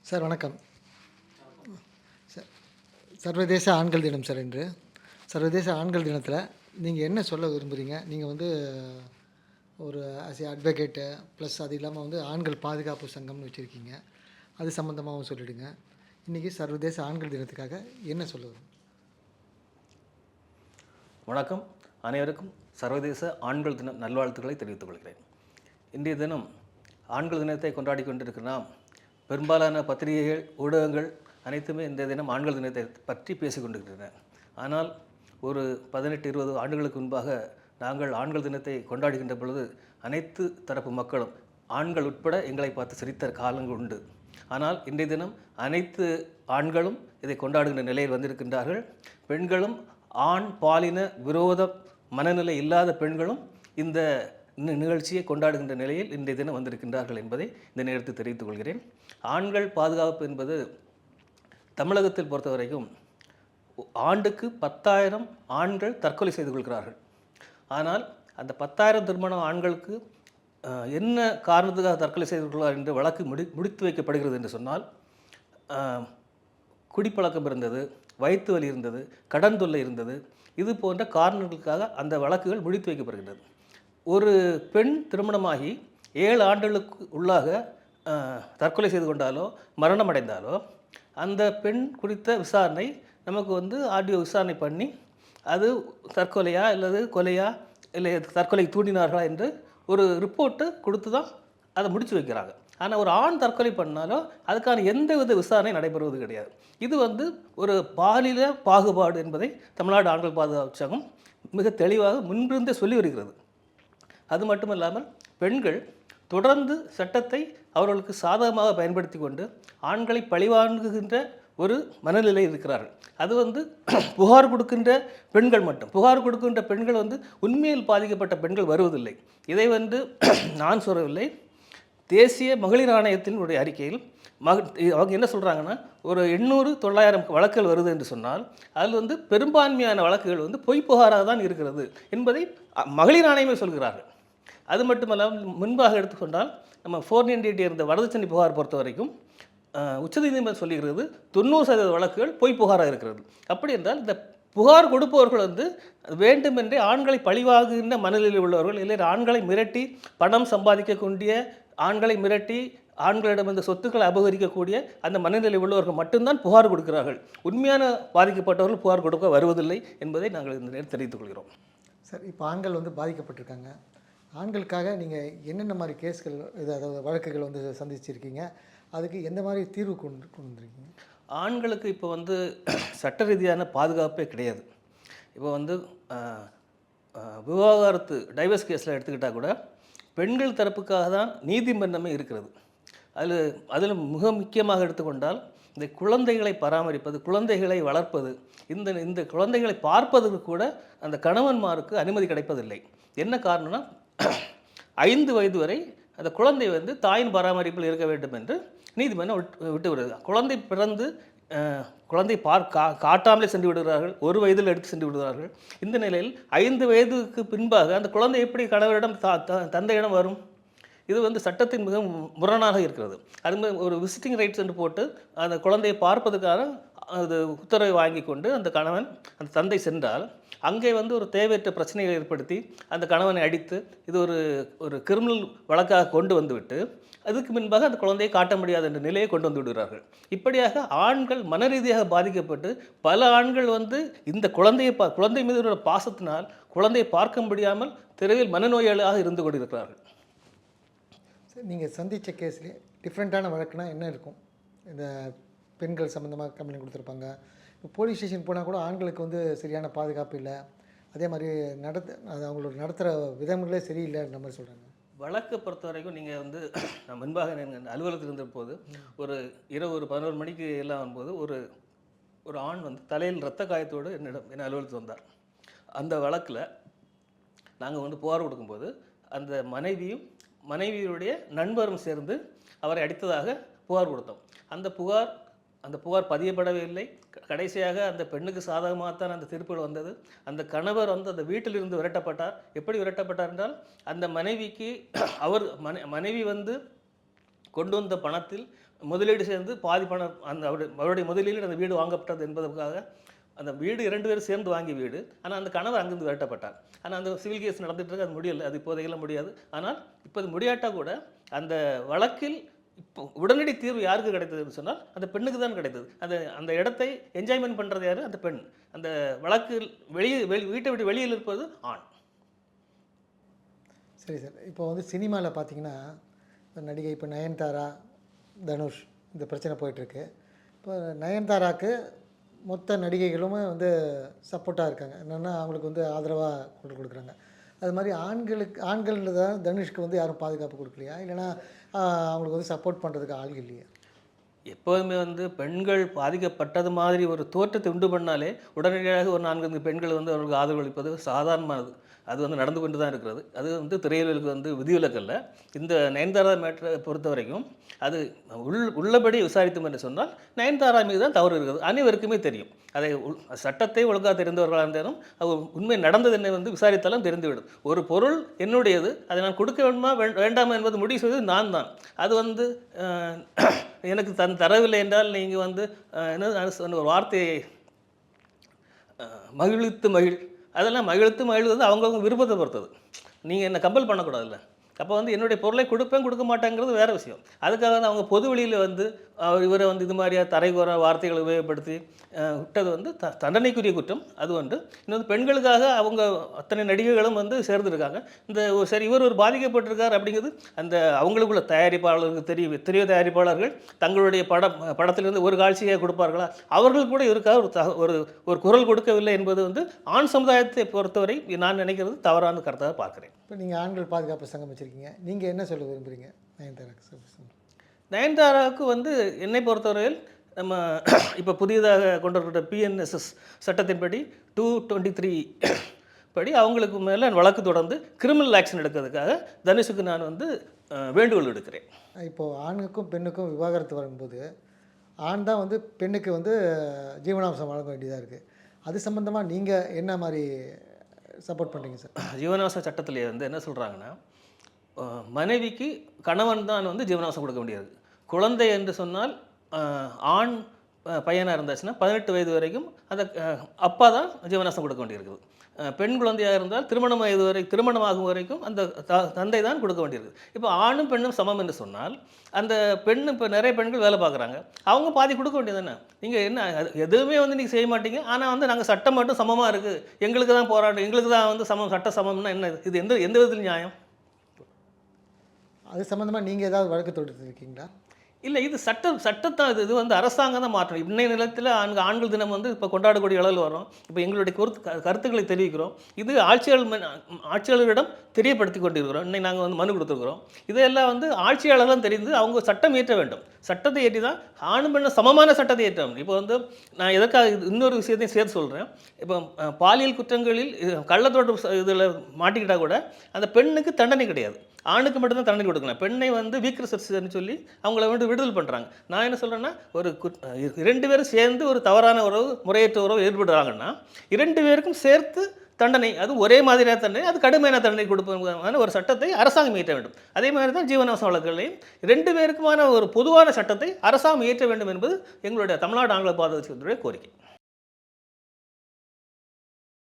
Sir வணக்கம். Sir சர்வதேச ஆண்கள் தினம் சார் இன்று. சர்வதேச ஆண்கள் தினத்தில் நீங்கள் என்ன சொல்ல விரும்புகிறீங்க? நீங்கள் வந்து ஒரு ஆஸ் ஏ அட்வொகேட்டு ப்ளஸ் அது இல்லாமல் வந்து ஆண்கள் பாதுகாப்பு சங்கம்னு வச்சுருக்கீங்க. அது சம்மந்தமாகவும் சொல்லிவிடுங்க. இன்றைக்கி சர்வதேச ஆண்கள் தினத்துக்காக என்ன சொல்ல விரும்புகிறீங்க? வணக்கம். அனைவருக்கும் சர்வதேச ஆண்கள் தின நல்வாழ்த்துக்களை தெரிவித்துக் கொள்கிறேன். இன்றைய தினம் ஆண்கள் தினத்தை கொண்டாடி கொண்டிருக்கிற நாம் பெரும்பாலான பத்திரிகைகள், ஊடகங்கள் அனைத்துமே இந்த தினம் ஆண்கள் தினத்தை பற்றி பேசி கொண்டிருக்கின்றன. ஆனால் ஒரு 18-20 ஆண்டுகளுக்கு முன்பாக நாங்கள் ஆண்கள் தினத்தை கொண்டாடுகின்ற பொழுது அனைத்து தரப்பு மக்களும் ஆண்கள் உட்பட எங்களை பார்த்து சிரித்த காலங்கள் உண்டு. ஆனால் இன்றைய தினம் அனைத்து ஆண்களும் இதை கொண்டாடுகின்ற நிலையில் வந்திருக்கின்றார்கள். பெண்களும் ஆண் பாலின விரோத மனநிலை இல்லாத பெண்களும் இந்த நிகழ்ச்சியை கொண்டாடுகின்ற நிலையில் இன்றைய தினம் வந்திருக்கின்றார்கள் என்பதை இந்த நேரத்தில் தெரிவித்துக் கொள்கிறேன். ஆண்கள் பாதுகாப்பு என்பது தமிழகத்தில் பொறுத்த வரைக்கும் ஆண்டுக்கு 10,000 ஆண்கள் தற்கொலை செய்து கொள்கிறார்கள். ஆனால் அந்த 10,000 திருமணம் ஆண்களுக்கு என்ன காரணத்துக்காக தற்கொலை செய்து கொள்கிறார் என்று வழக்கு முடித்து வைக்கப்படுகிறது என்று சொன்னால், குடிப்பழக்கம் இருந்தது, வயிற்று வலி இருந்தது, கடன் தொல்லை இருந்தது, இது போன்ற காரணங்களுக்காக அந்த வழக்குகள் முடித்து வைக்கப்படுகின்றது. ஒரு பெண் திருமணமாகி 7 ஆண்டுகளுக்கு உள்ளாக தற்கொலை செய்து கொண்டாலோ மரணம் அடைந்தாலோ அந்த பெண் குறித்த விசாரணை நமக்கு வந்து ஆடியோ விசாரணை பண்ணி அது தற்கொலையா அல்லது கொலையா இல்லை தற்கொலை தூண்டினார்களா என்று ஒரு ரிப்போர்ட்டு கொடுத்து தான் அதை முடித்து வைக்கிறாங்க. ஆனால் ஒரு ஆண் தற்கொலை பண்ணாலோ அதுக்கான எந்தவித விசாரணை நடைபெறுவது கிடையாது. இது வந்து ஒரு பாலியல் பாகுபாடு என்பதை தமிழ்நாடு ஆண்கள் பாதுகாப்பு சங்கம் மிக தெளிவாக முன்பிருந்தே சொல்லி வருகிறது. அது மட்டும் இல்லாமல் பெண்கள் தொடர்ந்து சட்டத்தை அவர்களுக்கு சாதகமாக பயன்படுத்தி கொண்டு ஆண்களை பழிவாங்குகின்ற ஒரு மனநிலை இருக்கிறார்கள். அது வந்து புகார் கொடுக்கின்ற பெண்கள் மட்டும். புகார் கொடுக்கின்ற பெண்கள் வந்து உண்மையில் பாதிக்கப்பட்ட பெண்கள் வருவதில்லை. இதை வந்து நான் சொல்லவில்லை. தேசிய மகளிர் ஆணையத்தினுடைய அறிக்கையில் அவங்க என்ன சொல்கிறாங்கன்னா, ஒரு 800-900 வழக்குகள் வருது என்று சொன்னால் அதில் வந்து பெரும்பான்மையான வழக்குகள் வந்து பொய் புகாராக தான் இருக்கிறது என்பதை மகளிர் ஆணையமே சொல்கிறார்கள். அது மட்டுமல்லாமல் முன்பாக எடுத்துக்கொண்டால் நம்ம 498 இருந்த வரதட்சணை புகார் பொறுத்த வரைக்கும் உச்சநீதிமன்றம் சொல்லுகிறது 90% வழக்குகள் பொய் புகாராக இருக்கிறது. அப்படி என்றால் இந்த புகார் கொடுப்பவர்கள் வந்து வேண்டுமென்றே ஆண்களை பழிவாகுகின்ற மனநிலையில் உள்ளவர்கள், இல்லை ஆண்களை மிரட்டி பணம் சம்பாதிக்கக்கூடிய, ஆண்களை மிரட்டி ஆண்களிடம் இந்த சொத்துக்களை அபகரிக்கக்கூடிய அந்த மனநிலை உள்ளவர்கள் மட்டும்தான் புகார் கொடுக்கிறார்கள். உண்மையான பாதிக்கப்பட்டவர்கள் புகார் கொடுக்க வருவதில்லை என்பதை நாங்கள் இந்த நேரத்தில் தெரிவித்துக் கொள்கிறோம். சார், இப்போ ஆண்கள் வந்து பாதிக்கப்பட்டிருக்காங்க. ஆண்களுக்காக நீங்கள் என்னென்ன மாதிரி கேஸ்கள் அதாவது வழக்குகள் வந்து சந்திச்சிருக்கீங்க? அதுக்கு எந்த மாதிரி தீர்வு கொண்டு வந்திருக்கீங்க? ஆண்களுக்கு இப்போ வந்து சட்ட ரீதியான பாதுகாப்பே கிடையாது. இப்போ வந்து விவாகரத்து டைவர்ஸ் கேஸில் எடுத்துக்கிட்டால் கூட பெண்கள் தரப்புக்காக தான் நீதிமன்றமே இருக்கிறது. அதில் மிக முக்கியமாக எடுத்துக்கொண்டால் இந்த குழந்தைகளை பராமரிப்பது, குழந்தைகளை வளர்ப்பது, இந்த குழந்தைகளை பார்ப்பதற்கு கூட அந்த கணவன்மாருக்கு அனுமதி கிடைப்பதில்லை. என்ன காரணம்னா, 5 வயது வரை அந்த குழந்தை வந்து தாயின் பராமரிப்பில் இருக்க வேண்டும் என்று நீதிமன்றம் விட்டு வருது. குழந்தை பிறந்து குழந்தை காட்டாமலே சென்று விடுகிறார்கள். 1 வயதில் எடுத்து சென்று விடுகிறார்கள். இந்த நிலையில் 5 வயதுக்கு பின்பாக அந்த குழந்தை எப்படி கணவரிடம் தந்தையிடம் வரும்? இது வந்து சட்டத்தின் மிக முரணாக இருக்கிறது. அது ஒரு விசிட்டிங் ரைட்ஸ் என்று போட்டு அந்த குழந்தையை பார்ப்பதற்காக அது உத்தரவை வாங்கி கொண்டு அந்த கணவன் அந்த தந்தை சென்றால் அங்கே வந்து ஒரு தேவையற்ற பிரச்சனைகளை ஏற்படுத்தி அந்த கணவனை அடித்து இது ஒரு கிரிமினல் வழக்காக கொண்டு வந்துவிட்டு அதுக்கு முன்பாக அந்த குழந்தையை காட்ட முடியாத என்ற நிலையை கொண்டு வந்து விடுகிறார்கள். இப்படியாக ஆண்கள் மனரீதியாக பாதிக்கப்பட்டு பல ஆண்கள் வந்து இந்த குழந்தை மீது உள்ள பாசத்தினால் குழந்தையை பார்க்க முடியாமல் தெருவில் மனநோயாளியாக இருந்து கொண்டிருக்கிறார்கள். சார், நீங்கள் சந்தித்த கேஸ்லேயே டிஃப்ரெண்ட்டான வழக்குனா என்ன இருக்கும்? இந்த பெண்கள் சம்மந்தமாக கம்ப்ளைண்ட் கொடுத்துருப்பாங்க. இப்போ போலீஸ் ஸ்டேஷன் போனால் கூட ஆண்களுக்கு வந்து சரியான பாதுகாப்பு இல்லை. அதே மாதிரி அது அவங்களோட நடத்துகிற விதங்களே சரியில்லைன்ற மாதிரி சொல்கிறாங்க. வழக்கை பொறுத்த வரைக்கும் நீங்கள் வந்து நான் முன்பாக அலுவலகத்தில் இருந்தபோது ஒரு இரவு 11 மணிக்கு எல்லாம் வரும்போது ஒரு ஆண் வந்து தலையில் இரத்த காயத்தோடு என்ன அலுவலகத்துக்கு வந்தார். அந்த வழக்கில் நாங்கள் வந்து புகார் கொடுக்கும்போது அந்த மனைவியுடைய நண்பரும் சேர்ந்து அவரை அடித்ததாக புகார் கொடுத்தோம். அந்த புகார் பதியப்படவே இல்லை. கடைசியாக அந்த பெண்ணுக்கு சாதகமாகத்தான் அந்த தீர்ப்புகள் வந்தது. அந்த கணவர் வந்து அந்த வீட்டிலிருந்து விரட்டப்பட்டார். எப்படி விரட்டப்பட்டார் என்றால், அந்த மனைவிக்கு மனைவி வந்து கொண்டு வந்த பணத்தில் முதலீடு சேர்ந்து பாதி பணம் அந்த அவருடைய முதலீடு அந்த வீடு வாங்கப்பட்டது என்பதற்காக அந்த வீடு 2 பேரும் சேர்ந்து வாங்கிய வீடு. ஆனால் அந்த கணவர் அங்கிருந்து விரட்டப்பட்டார். ஆனால் அந்த சிவில் கேஸ் நடந்துட்டு இருக்கு, அது முடியலை, அது இப்போதையெல்லாம் முடியாது. ஆனால் இப்போ அது முடியாட்டா கூட அந்த வழக்கில் இப்போ உடனடி தீர்வு யாருக்கு கிடைத்ததுன்னு சொன்னால் அந்த பெண்ணுக்கு தான் கிடைத்தது. அந்த இடத்தை என்ஜாய்மெண்ட் பண்ணுறது யார்? அந்த பெண். அந்த வழக்கில் வீட்டை விட்டு வெளியில் இருப்பது ஆண். சரி சார், இப்போ வந்து சினிமாவில் பார்த்தீங்கன்னா நடிகை இப்போ நயன்தாரா, தனுஷ் இந்த பிரச்சனை போயிட்டுருக்கு. இப்போ நயன்தாராக்கு மொத்த நடிகைகளுமே வந்து சப்போர்ட்டாக இருக்காங்க. என்னென்னா அவங்களுக்கு வந்து ஆதரவாக குரல் கொடுக்குறாங்க. அது மாதிரி ஆண்கள் தான் தனுஷ்க்கு வந்து யாரும் பாதுகாப்பு கொடுக்கலையா, இல்லைனா அவங்களுக்கு வந்து சப்போர்ட் பண்ணுறதுக்கு ஆள் இல்லையா? எப்போதுமே வந்து பெண்கள் பாதிக்கப்பட்டது மாதிரி ஒரு தோற்றத்தை உண்டு பண்ணாலே உடனடியாக ஒரு 4-5 பெண்கள் வந்து அவர்களுக்கு ஆதரவு அளிப்பது சாதாரணமானது. அது வந்து நடந்து கொண்டு தான் இருக்கிறது. அது வந்து திரையுலகுக்கு வந்து விதிவிலக்கல்ல. இந்த நயன்தாரா மேட்டரை பொறுத்த வரைக்கும் அது உள்ளபடி விசாரித்தோம் என்று சொன்னால் நயன்தாரா மீது தான் தவறு இருக்கிறது. அனைவருக்குமே தெரியும். அதை சட்டத்தை ஒழுங்காக தெரிந்தவர்களாக இருந்தாலும் அது உண்மை நடந்தது என்ன வந்து விசாரித்தாலும் தெரிந்துவிடும். ஒரு பொருள் என்னுடையது, அதை நான் கொடுக்க வேண்டுமா வேண்டாமா என்பது முடிவு செய்வது நான் தான். அது வந்து எனக்கு தரவில்லை என்றால் நீங்கள் வந்து என்ன ஒரு வார்த்தையை மகிழ்த்து மகிழ், அதெல்லாம் மகிழ்த்து மகிழ்வது அவங்கவுங்க விருப்பத்தை பொறுத்தது. நீங்கள் என்ன கம்பல் பண்ணக்கூடாதுல்ல. அப்போ வந்து என்னுடைய பொருளை கொடுக்க மாட்டேங்கிறது வேறு விஷயம். அதுக்காக வந்து அவங்க பொது வெளியில் வந்து இவரை வந்து இது மாதிரியாக தரைகுற வார்த்தைகளை உபயோகப்படுத்தி விட்டது வந்து தண்டனைக்குரிய குற்றம். அது ஒன்று. இன்னொன்று, பெண்களுக்காக அவங்க அத்தனை நடிகைகளும் வந்து சேர்ந்துருக்காங்க. சரி இவர் ஒரு பாதிக்கப்பட்டிருக்கார் அப்படிங்கிறது அந்த அவங்களுக்குள்ள தயாரிப்பாளர்களுக்கு தெரியும். எத்தனையோ தயாரிப்பாளர்கள் தங்களுடைய படத்திலிருந்து ஒரு காட்சியை கொடுப்பார்களா, அவர்கள் கூட இதுக்காக ஒரு குரல் கொடுக்கவில்லை என்பது வந்து ஆண் சமுதாயத்தை பொறுத்தவரை நான் நினைக்கிறது தவறான கருத்தாக பார்க்குறேன். இப்போ நீங்கள் ஆண்கள் பாதுகாப்பு சங்கம் வச்சுருக்கீங்க, நீங்கள் என்ன சொல்ல விரும்புகிறீங்க நயன்தாராக்கு? நயன்தாராவுக்கு வந்து என்னை பொறுத்தவரையில் நம்ம இப்போ புதியதாக கொண்டு வரப்பட்ட பிஎன்எஸ்எஸ் சட்டத்தின்படி 223 படி அவங்களுக்கு மேலே வழக்கு தொடர்ந்து கிரிமினல் ஆக்ஷன் எடுக்கிறதுக்காக தனுஷுக்கு நான் வந்து வேண்டுகோள் எடுக்கிறேன். இப்போது ஆணுக்கும் பெண்ணுக்கும் விவாகரத்து வரும்போது ஆண் தான் வந்து பெண்ணுக்கு வந்து ஜீவனாம்சம் வழங்க வேண்டியதாக இருக்குது. அது சம்மந்தமாக நீங்கள் என்ன மாதிரி சப்போர்ட் பண்ணுறீங்க சார்? ஜீவனாம்ச சட்டத்திலே வந்து என்ன சொல்கிறாங்கன்னா, மனைவிக்கு கணவன் தான் வந்து ஜீவனாம்சம் கொடுக்க முடியாது. குழந்தை என்று சொன்னால் ஆண் பையனாக இருந்தாச்சுன்னா 18 வயது வரைக்கும் அந்த அப்பா தான் ஜீவனாம்சம் கொடுக்க வேண்டியிருக்குது. பெண் குழந்தையாக இருந்தால் திருமணமாகும் வரைக்கும் அந்த தந்தை தான் கொடுக்க வேண்டியிருக்குது. இப்போ ஆணும் பெண்ணும் சமம் என்று சொன்னால் அந்த பெண் இப்போ நிறைய பெண்கள் வேலை பார்க்குறாங்க, அவங்க பாதி கொடுக்க வேண்டியது தானே. நீங்கள் என்ன எதுவுமே வந்து நீங்கள் செய்ய மாட்டீங்க, ஆனால் வந்து நாங்கள் சட்டம் மட்டும் சமமாக இருக்குது, எங்களுக்கு தான் போராட்டம், எங்களுக்கு தான் வந்து சட்ட சமம்னா என்ன? இது எந்த விதத்தில் நியாயம்? அது சம்மந்தமாக நீங்கள் ஏதாவது வழக்கு தொடுத்துருக்கீங்களா? இல்லை, இது சட்டத்தான். இது வந்து அரசாங்கம் தான் மாற்றணும். இன்னைய நிலத்தில் ஆண்கள் தினம் வந்து இப்போ கொண்டாடக்கூடிய அளவில் வரும். இப்போ எங்களுடைய கருத்துக்களை தெரிவிக்கிறோம். இது ஆட்சியாளர்களிடம் தெரியப்படுத்தி கொண்டிருக்கிறோம். இன்னைக்கு நாங்கள் வந்து மனு கொடுத்துருக்குறோம். இதெல்லாம் வந்து ஆட்சியாளர்லாம் தெரிந்து அவங்க சட்டம் இயற்ற வேண்டும். சட்டத்தை ஏற்றி தான் ஆணும் பெண்ணும் சமமான சட்டத்தை ஏற்ற. இப்போ வந்து நான் எதற்காக இன்னொரு விஷயத்தையும் சேர்த்து சொல்கிறேன். இப்போ பாலியல் குற்றங்களில் கள்ளத்தோட்டம் இதில் மாட்டிக்கிட்டால் கூட அந்த பெண்ணுக்கு தண்டனை கிடையாது, ஆணுக்கு மட்டும்தான் தண்டனை கொடுக்கணும். பெண்ணை வந்து வீக் ரிசர்ச்னு சொல்லி அவங்கள வந்து விடுதல் பண்ணுறாங்க. நான் என்ன சொல்கிறேன்னா, ஒரு 2 பேரும் சேர்ந்து ஒரு தவறான உறவு, முறையற்ற உறவு ஏற்படுறாங்கன்னா 2 பேருக்கும் சேர்த்து தண்டனை, அது ஒரே மாதிரியான தண்டனை, அது கடுமையான தண்டனை கொடுப்பதற்கான ஒரு சட்டத்தை அரசாங்கம் இயற்ற வேண்டும். அதே மாதிரி தான் ஜீவனாம்ச வழக்குகளையும் 2 பேருக்குமான ஒரு பொதுவான சட்டத்தை அரசாங்கம் இயற்ற வேண்டும் என்பது எங்களுடைய தமிழ்நாடு ஆங்கில பாதுகாப்பு கோரிக்கை.